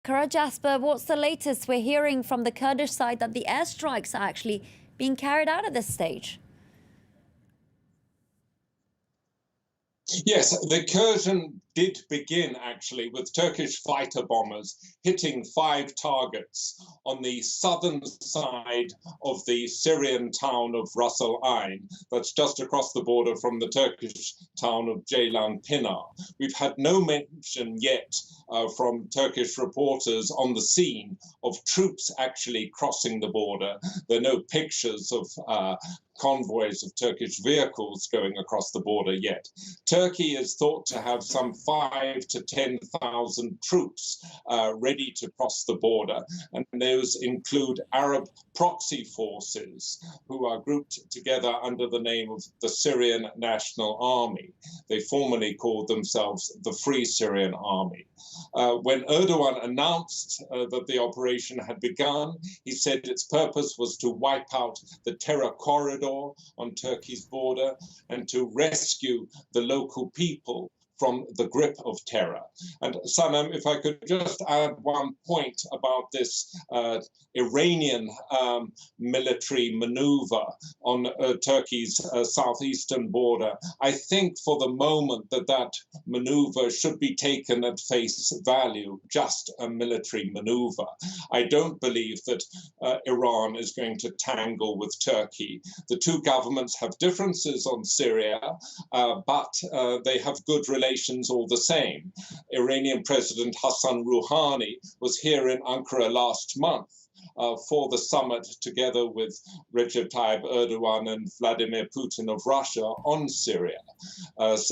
Jasper, what's the latest? We're hearing from the Kurdish side that the airstrikes are actually being carried out at this stage. Yes, the incursion did begin actually with Turkish fighter bombers hitting 5 targets on the southern side of the Syrian town of Ras Al Ain. That's just across the border from the Turkish town of Ceylan Pinar. We've had no mention yet from Turkish reporters on the scene of troops actually crossing the border. There are no pictures of convoys of Turkish vehicles going across the border yet. Turkey is thought to have some 5,000 to 10,000 troops ready to cross the border, and those include Arab proxy forces who are grouped together under the name of the Syrian National Army. They formerly called themselves the Free Syrian Army. When Erdogan announced that the operation had begun, he said its purpose was to wipe out the terror corridor on Turkey's border and to rescue the local people from the grip of terror. And Sanam, if I could just add one point about this Iranian military maneuver on Turkey's southeastern border, I think for the moment that maneuver should be taken at face value, just a military maneuver. I don't believe that Iran is going to tangle with Turkey. The two governments have differences on Syria, but they have good relations all the same. Iranian President Hassan Rouhani was here in Ankara last month for the summit together with Recep Tayyip Erdogan and Vladimir Putin of Russia on Syria. There's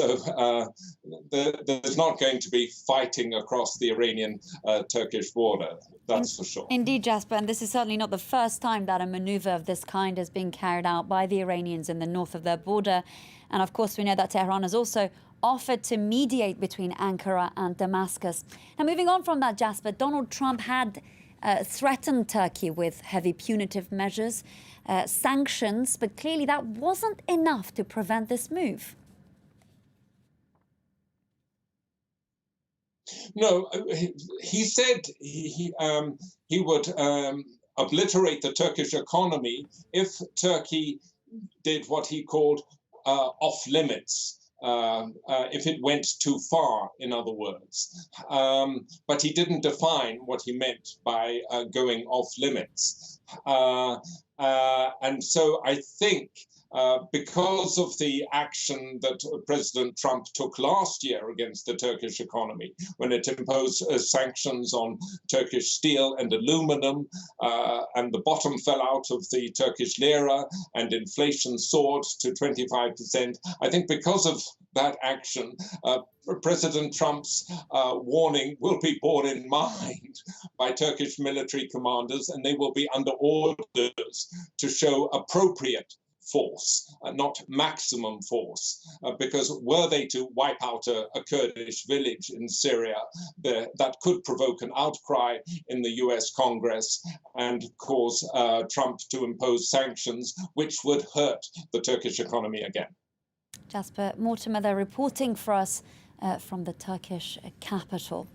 not going to be fighting across the Iranian-Turkish border, that's for sure. Indeed, Jasper, and this is certainly not the first time that a maneuver of this kind has been carried out by the Iranians in the north of their border. And of course, we know that Tehran has also offered to mediate between Ankara and Damascus. Now, moving on from that, Jasper, Donald Trump had threatened Turkey with heavy punitive measures, sanctions, but clearly that wasn't enough to prevent this move. No, he said he would obliterate the Turkish economy if Turkey did what he called off limits. If it went too far, in other words. But he didn't define what he meant by going off limits. And so I think because of the action that President Trump took last year against the Turkish economy, when it imposed sanctions on Turkish steel and aluminum, and the bottom fell out of the Turkish lira, and inflation soared to 25%, I think because of that action, President Trump's warning will be borne in mind by Turkish military commanders, and they will be under orders to show appropriate force, not maximum force, because were they to wipe out a Kurdish village in Syria, that could provoke an outcry in the US Congress and cause Trump to impose sanctions, which would hurt the Turkish economy again. Jasper Mortimer there reporting for us from the Turkish capital.